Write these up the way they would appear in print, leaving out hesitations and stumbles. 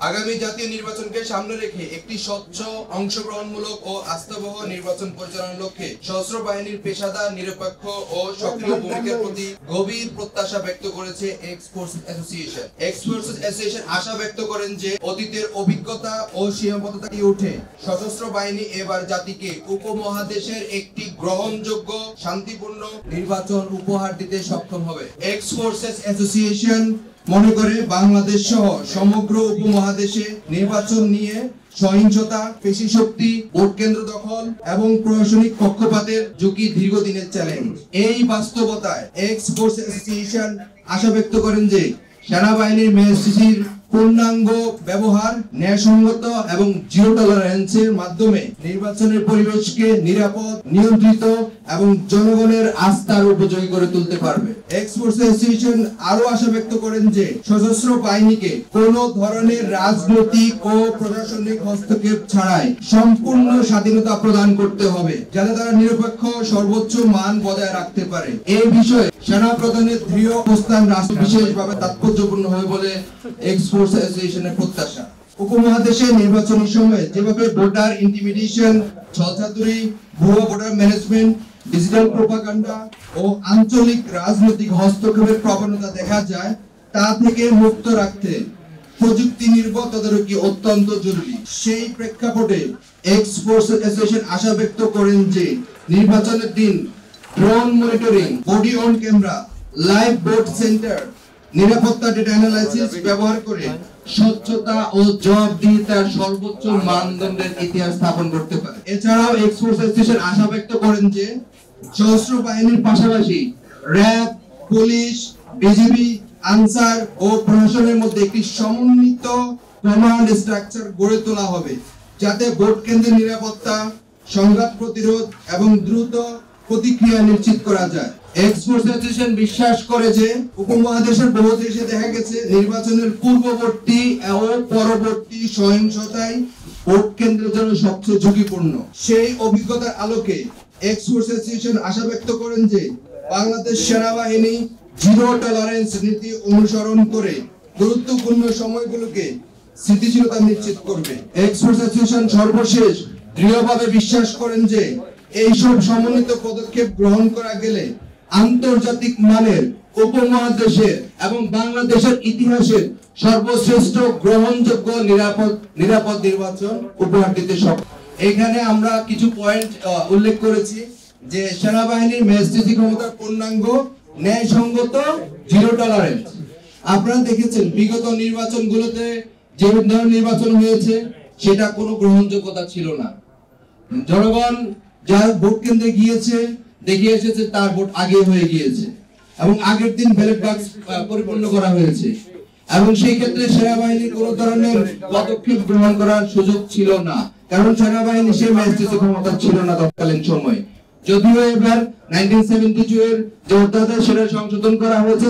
আগামী জাতীয় নির্বাচনকে সামনে রেখে একটি স্বচ্ছ, অংশগ্রহণমূলক ও আস্থাবহ নির্বাচন পরিচালনার লক্ষ্যে সশস্ত্র বাহিনীর পেশাদার, নিরপেক্ষ ও সক্রিয় ভূমিকার প্রতি গভীর প্রত্যাশা ব্যক্ত করেছে ex forces association. Ex forces association আশা ব্যক্ত করেন যে অতীতের অভিজ্ঞতা ও সীমাবদ্ধতা উঠে সশস্ত্র বাহিনী এবার জাতিকে উপমহাদেশের একটি গ্রহণযোগ্য, শান্তিপূর্ণ নির্বাচন উপহার দিতে সক্ষম হবে। এক্স ফোর্সেস অ্যাসোসিয়েশন মনে করে বাংলাদেশ সহ সমগ্র উপমহাদেশে নির্বাচন নিয়ে সহিংসতা, পেশি শক্তি, ভোট কেন্দ্র দখল এবং প্রশাসনিক পক্ষপাতের ঝুঁকি দীর্ঘদিনের চ্যালেঞ্জ। এই বাস্তবতায় এক্স ফোর্স অ্যাসোসিয়েশন আশা ব্যক্ত করেন যে সেনাবাহিনীর মেএসসিসির পূর্ণাঙ্গ ব্যবহার, ন্যায়সঙ্গত এবং জিরো টলারেন্সের মাধ্যমে নির্বাচনের পরিবেশকে নিরাপদ, নিয়ন্ত্রিত এবং জনগণের আস্থার উপযোগী করে তুলতে পারবে। এক্স ফোর্স অ্যাসোসিয়েশন আরো আশা ব্যক্ত করেন যে সশস্ত্র বাহিনীকে কোনো ধরনের রাজনৈতিক ও প্রশাসনিক হস্তক্ষেপ ছাড়াই সম্পূর্ণ স্বাধীনতা প্রদান করতে হবে, যাতে তারা নিরপেক্ষ সর্বোচ্চ মান বজায় রাখতে পারে। এই বিষয়ে সেনা প্রধানের দৃঢ় অবস্থান রাষ্ট্র বিশেষভাবে তাৎপর্যপূর্ণ হবে বলে এক্স ফোর্স অ্যাসোসিয়েশনের প্রত্যাশা। উপমহাদেশে নির্বাচনী সময়ে যেভাবে ভোটার ইন্টিমিডেশন, ছলচাতুরি, ভুয়া ভোটার ম্যানেজমেন্ট, ডিজিটাল প্রোপাগান্ডা ও আঞ্চলিক রাজনৈতিক হস্তক্ষেপের প্রবণতা দেখা যায়, তা থেকে মুক্ত রাখতে প্রযুক্তি নির্ভর তদারকি অত্যন্ত জরুরি। সেই প্রেক্ষাপটে এক্স ফোর্স অ্যাসোসিয়েশন আশা ব্যক্ত করেন যে নির্বাচনের দিন drone monitoring, body on camera, live vote centre, নিরাপত্তা ডেটা অ্যানালাইসিস ব্যবহার করে স্বচ্ছতা ও জবাবদিহিতার সর্বোচ্চ মানদণ্ডের ইতিহাস স্থাপন করতে পারে। এছাড়াও এক্স ফোর্স অ্যাসোসিয়েশন আশা ব্যক্ত করেন যে সশস্ত্র বাহিনীর পাশাপাশি র্যাব, পুলিশ, বিজিবি, আনসার ও প্রশাসনের মধ্যে একটি সমন্বিত কমান্ড স্ট্রাকচার গড়ে তোলা হবে, যাতে ভোট কেন্দ্রের নিরাপত্তা, সংঘাত প্রতিরোধ এবং দ্রুত প্রতিক্রিয়া নিশ্চিত করা যায়। এক্স ফোর্স অ্যাসোসিয়েশন বিশ্বাস করে যে উপমহাদেশের বহু দেশে দেখা গেছে নির্বাচনের পূর্ববর্তী ও পরবর্তী সহিংসতাই ভোট কেন্দ্রের জন্য সবচেয়ে ঝুঁকিপূর্ণ। সেই অভিজ্ঞতার আলোকে এক্স ফোর্স অ্যাসোসিয়েশন আশা ব্যক্ত করেন যে বাংলাদেশ সেনাবাহিনী জিরো টলারেন্স নীতি অনুসরণ করে গুরুত্বপূর্ণ সময়গুলোকে স্থিতিশীলতা নিশ্চিত করবে। এক্স ফোর্স অ্যাসোসিয়েশন সর্বশেষ দৃঢ়ভাবে বিশ্বাস করেন যে এইসব সমন্বিত পদক্ষেপ গ্রহণ করা গেলে আন্তর্জাতিক মানের, উপমহাদেশের এবং বাংলাদেশের ইতিহাসের সর্বশ্রেষ্ঠ, গ্রহণযোগ্য, নিরাপদ নির্বাচন উপহার দিতে সক্ষম। এখানে আমরা কিছু পয়েন্ট উল্লেখ করেছি যে সেনাবাহিনীর মেএসসিসি ক্ষমতার পূর্ণাঙ্গ, ন্যায়সঙ্গত, জিরো টলারেন্স। আপনারা দেখেছেন বিগত নির্বাচনগুলোতে যে ধরনের নির্বাচন হয়েছে সেটা কোনো গ্রহণযোগ্যতা ছিল না। জনগণ যার ভোট কেন্দ্রে গিয়েছে, দেখে এসেছে তার ভোট আগে হয়ে গিয়েছে এবং আগের দিন ব্যালট বাক্স পরিপূর্ণ করা হয়েছে এবং সেই ক্ষেত্রে সেনাবাহিনীর কোনো ধরনের পদক্ষেপ গ্রহণ করার সুযোগ ছিল না, কারণ সেনাবাহিনী সে মেএসসিসি ক্ষমতা ছিল না তৎকালীন সময়। যদিও এবার 1972 এর যে অধ্যাদেশ সেটা সংশোধন করা হয়েছে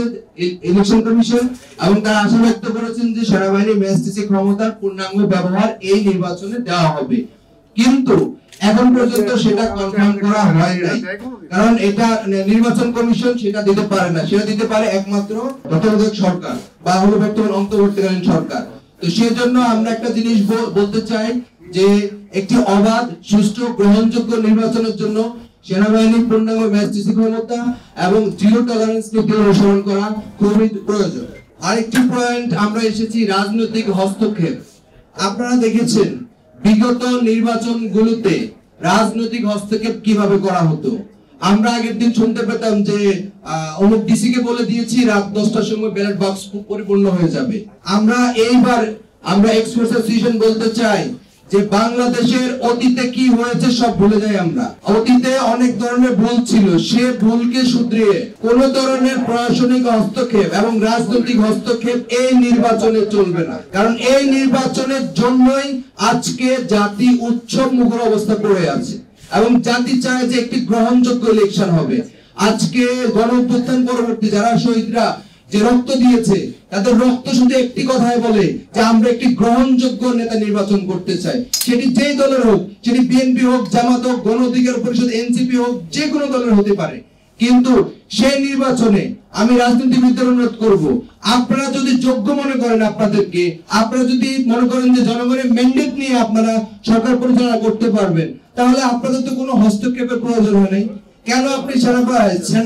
ইলেকশন কমিশন, এবং তারা আশা ব্যক্ত করেছেন যে সেনাবাহিনী মেএসসিসি ক্ষমতার পূর্ণাঙ্গ ব্যবহার এই নির্বাচনে দেওয়া হবে, কিন্তু এখন পর্যন্ত সেটা কনফার্ম করা হয় নাই, কারণ এটা নির্বাচন কমিশন সেটা দিতে পারে না। সেটা দিতে পারে একমাত্র তত্ত্বাবধায়ক সরকার বা হলো বর্তমান অন্তর্বর্তীকালীন সরকার। তো সেজন্য আমরা একটা জিনিস বলতে চাই যে একটি অবাধ, সুষ্ঠু, গ্রহণযোগ্য নির্বাচনের জন্য সেনাবাহিনীর পূর্ণাঙ্গ মেএসসিসি ক্ষমতা এবং জিরো টলারেন্স নীতি অনুসরণ করা খুবই প্রয়োজন। আরেকটি পয়েন্ট আমরা এসেছি রাজনৈতিক হস্তক্ষেপ। আপনারা দেখেছেন বিগত নির্বাচনগুলোতে রাজনৈতিক হস্তক্ষেপ কিভাবে করা হতো। আমরা আগের দিন শুনতে পেতাম যে অমুক ডিসি কে বলে দিয়েছি রাত 10টার সময় ব্যালট বাক্স পরিপূর্ণ হয়ে যাবে। আমরা এক্স ফোর্স অ্যাসোসিয়েশন বলতে চাই যে বাংলাদেশের অতীতে কি হয়েছে সব ভুলে যাই আমরা। অতীতে অনেক ধরনের ভুল ছিল, সে ভুলকে শুধরিয়ে কোন ধরনের প্রশাসনিক হস্তক্ষেপ এবং রাজনৈতিক হস্তক্ষেপ এই নির্বাচনে চলবে না, কারণ এই নির্বাচনের জন্যই আজকে জাতি উৎসব মুখর অবস্থা পড়ে আছে এবং জাতি চায় যে একটি গ্রহণযোগ্য ইলেকশন হবে। আজকে গণঅভ্যুত্থান পরবর্তী যারা শহীদরা যে রক্ত দিয়েছে তাদের রক্ত শুধু একটি কথাই বলে যে আমরা একটি গ্রহণযোগ্য নেতা নির্বাচন করতে চাই, সেটি যেই দলের হোক, সেটি বিএনপি হোক, জামাত হোক, গণ অধিকার পরিষদ, এনসিপি হোক, যে কোনো দলের হতে পারে, কিন্তু সেই নির্বাচনে আমি রাজনীতিবিদদের অনুরোধ করব, আপনারা যদি যোগ্য মনে করেন আপনাদেরকে, আপনারা যদি মনে করেন যে জনগণের ম্যান্ডেট নিয়ে আপনারা সরকার পরিচালনা করতে পারবেন, তাহলে আপনাদের তো কোনো হস্তক্ষেপের প্রয়োজন হয় নাই। কেন আপনি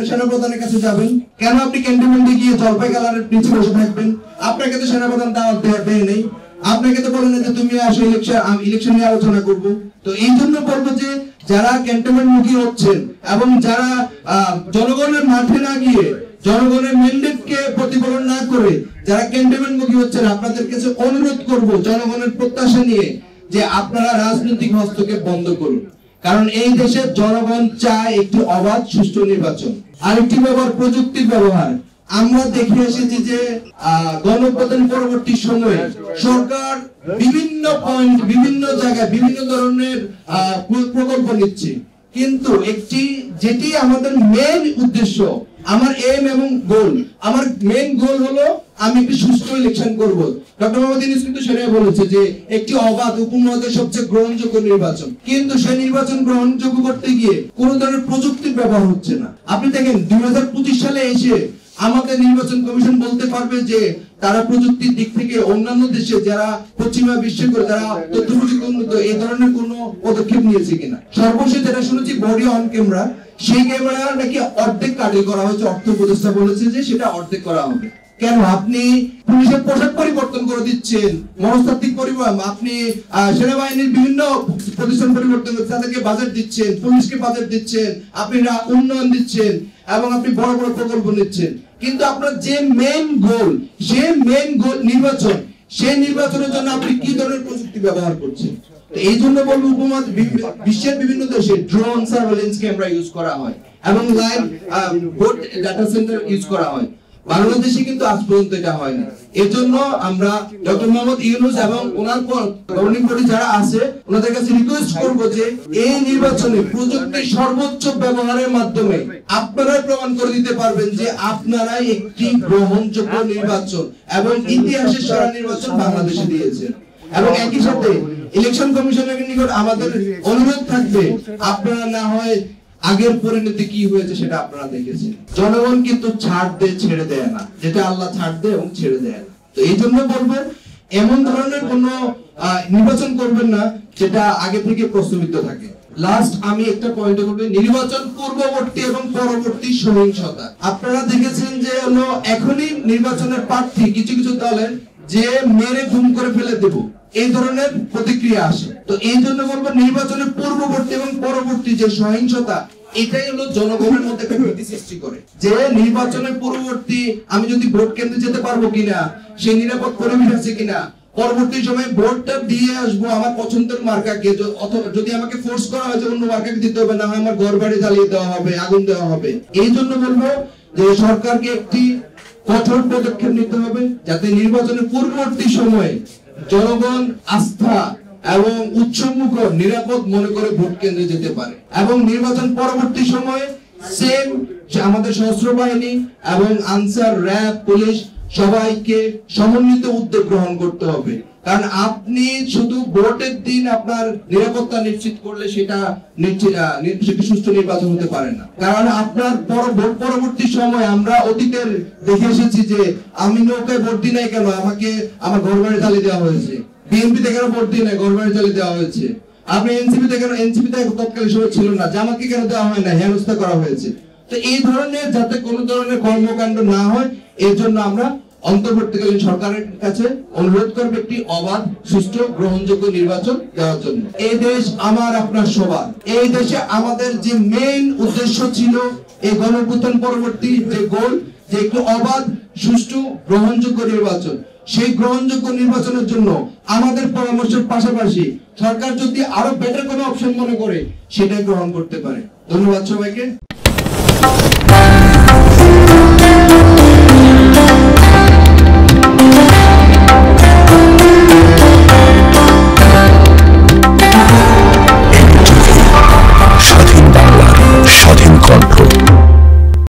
সেনাপ্রধানের কাছে যাবেন? কেন আপনি ক্যান্টনমেন্টে গিয়ে জলপাই কালারের নিচে বসে থাকবেন? আপনাকে তো সেনাপ্রধান দাওয়াত দেয় নেই, আপনাকে তো বলেন যে তুমি আসো ইলেকশন নিয়ে আলোচনা করব। তো এই জন্য বলবো যে যারা ক্যান্টনমেন্ট মুখী হচ্ছেন এবং যারা জনগণের মাঠে না গিয়ে জনগণের ম্যান্ডেটকে প্রতিফলন না করে যারা ক্যান্টনমেন্ট মুখী হচ্ছেন, আপনাদের কাছে অনুরোধ করব জনগণের প্রত্যাশা নিয়ে যে আপনারা রাজনৈতিক হস্তক্ষেপ বন্ধ করুন। কারণ এই দেশের জনগণ চায় একটি অবাধ সুষ্ঠু নির্বাচন। আরেকটি ব্যাপার প্রযুক্তির ব্যবহার। আমরা দেখে এসেছি যে গণঅভ্যুত্থান পরবর্তী সময়ে সরকার বিভিন্ন পয়েন্ট, বিভিন্ন জায়গায় বিভিন্ন ধরনের প্রকল্প নিচ্ছে, কিন্তু যেটি আমাদের মেইন উদ্দেশ্য, আমার এম এবং গোল, আমার মেইন গোল হলো আমি একটি সুষ্ঠু ইলেকশন করব। ডক্টর মোহাম্মদ ইউনূস কিন্তু সেটাই বলেছে যে একটি অবাধ উপমহাদেশের সবচেয়ে গ্রহণযোগ্য নির্বাচন, কিন্তু সেই নির্বাচন গ্রহণযোগ্য করতে গিয়ে কোন ধরনের প্রযুক্তির ব্যবহার হচ্ছে না। আপনি দেখেন 2025 সালে এসে আমাদের নির্বাচন কমিশন বলতে পারবে যে তারা প্রযুক্তির দিক থেকে অন্যান্য দেশে যারা পশ্চিমা বিশ্বে করে যারা তথ্য প্রযুক্তি উন্নত এই ধরনের কোনো পদক্ষেপ নিয়েছে কিনা। সর্বশেষ যেটা শুনেছি বডি অন ক্যামেরা, সেই ক্যামেরা নাকি অর্ধেক কাটিং করা হয়েছে, অর্থ উপদেষ্টা বলেছে যে সেটা অর্ধেক করা হবে। কেন আপনি পুলিশের পোশাক পরিবর্তন করে দিচ্ছেন, মনস্তাত্ত্বিক পরিবর্তন, আপনি সেনাবাহিনীর বিভিন্ন প্রতিষ্ঠান পরিবর্তন করে তাদেরকে বাজেট দিচ্ছেন, পুলিশকে বাজেট দিচ্ছেন, আপনি উন্নয়ন দিচ্ছেন এবং আপনি বড় বড় প্রকল্প নিচ্ছেন, কিন্তু আপনার যে মেইন গোল, নির্বাচন, সেই নির্বাচনের জন্য আপনি কি ধরনের প্রযুক্তি ব্যবহার করছেন? এই জন্য বলবো বিশ্বের বিভিন্ন দেশে ড্রোন সার্ভেলেন্স ক্যামেরা ইউজ করা হয় এবং live boat data centre use করা হয়। বাংলাদেশে কিন্তু আজ পর্যন্ত এটা হয়নি। এজন্য আমরা ডক্টর মোহাম্মদ ইউনূস এবং ওনার গভর্নিং বডি যারা আছে ওনাদের কাছে রিকোয়েস্ট করব যে এই নির্বাচনে প্রযুক্তির সর্বোচ্চ ব্যবহারের মাধ্যমে আপনারা প্রমাণ করে দিতে পারবেন যে আপনারাই একটি গ্রহণযোগ্য নির্বাচন এবং ইতিহাসের সেরা নির্বাচন বাংলাদেশে দিয়েছেন। এবং একই সাথে ইলেকশন কমিশনের নিকট আমাদের অনুরোধ থাকবে, আপনারা না হয় আগের পরিণতি কি হয়েছে সেটা আপনারা দেখেছেন। জনগণ কিন্তু ছাড় দিয়ে ছেড়ে দেয় না, যেটা আল্লাহ ছাড় দেয় এবং ছেড়ে দেয় না। তো এই জন্য বলবো এমন ধরনের কোন নির্বাচন করবেন না যেটা আগে থেকে প্রস্তুত থাকে। লাস্ট আমি একটা পয়েন্ট বলবো, নির্বাচন পূর্ববর্তী এবং পরবর্তী সহিংসতা। আপনারা দেখেছেন যে হলো এখনই নির্বাচনের প্রার্থী কিছু কিছু দলের যে মেরে গুম করে ফেলে দেব, এই ধরনের প্রতিক্রিয়া আসে। তো এই জন্য বলবো নির্বাচনের পূর্ববর্তী এবং পরবর্তী যে সহিংসতা, এটাই হলো জনগণের মধ্যে একটা ভীতি সৃষ্টি করে যে নির্বাচনের পূর্ববর্তী আমি যদি ভোট কেন্দ্রে যেতে পারবো কিনা, সেই নিরাপদ পরিবেশ আছে কিনা, পরবর্তী সময় ভোটটা দিয়ে আসবো আমার পছন্দের মার্কাকে, অথবা যদি আমাকে ফোর্স করা হয় যে অন্য মার্কাকে দিতে হবে, না আমার ঘর বাড়ি জ্বালিয়ে দেওয়া হবে, আগুন দেওয়া হবে। এই জন্য বলবো যে সরকারকে একটি কঠোর পদক্ষেপ নিতে হবে যাতে নির্বাচনের পূর্ববর্তী সময়ে জনগণ আস্থা এবং উৎসমুখ নিরাপদ মনে করে ভোট কেন্দ্রে যেতে পারে, এবং নির্বাচন পরবর্তী সময়ে সেম আমাদের সশস্ত্র বাহিনী এবং আনসার, র্যাব, পুলিশ সবাইকে সমন্বিত উদ্যোগ গ্রহণ করতে হবে। কারণ আপনি শুধু ভোটের দিন আপনার নিরাপত্তা নিশ্চিত করলে সেটা সুষ্ঠু নির্বাচন হতে পারে না। কারণ আপনার ভোট পরবর্তী সময় আমরা অতীতের দেখে এসেছি যে আমি নৌকায় ভোট দিই নাই কেন, আমাকে আমার ঘর বাড়ি জ্বালিয়ে দেওয়া হয়েছে, বিএনপিতে কেন ভোট দিই নাই, ঘর বাড়ি জ্বালিয়ে দেওয়া হয়েছে, আপনি এনসিপিতে কেন, এনসিপিতে তৎকালীন সময় ছিল না, জামাতকে কেন দেওয়া হয় না, হেনস্থা করা হয়েছে। তো এই ধরনের যাতে কোনো ধরনের কর্মকাণ্ড না হয়, এর জন্য আমরা অন্তর্বর্তীকালীন সরকারের কাছে অনুরোধ করবে একটি অবাধ, সুষ্ঠু, গ্রহণযোগ্য নির্বাচন দেওয়ার জন্য। এই দেশ আমার আপনার সবার। এই দেশে আমাদের যে মেইন উদ্দেশ্য ছিল এই গণঅভ্যুত্থান পরবর্তী যে গোল, যে একটি অবাধ, সুষ্ঠু, গ্রহণযোগ্য নির্বাচন, সেই গ্রহণযোগ্য নির্বাচনের জন্য আমাদের পরামর্শের পাশাপাশি সরকার যদি আরো বেটার কোনো অপশন মনে করে সেটাই গ্রহণ করতে পারে। ধন্যবাদ সবাইকে।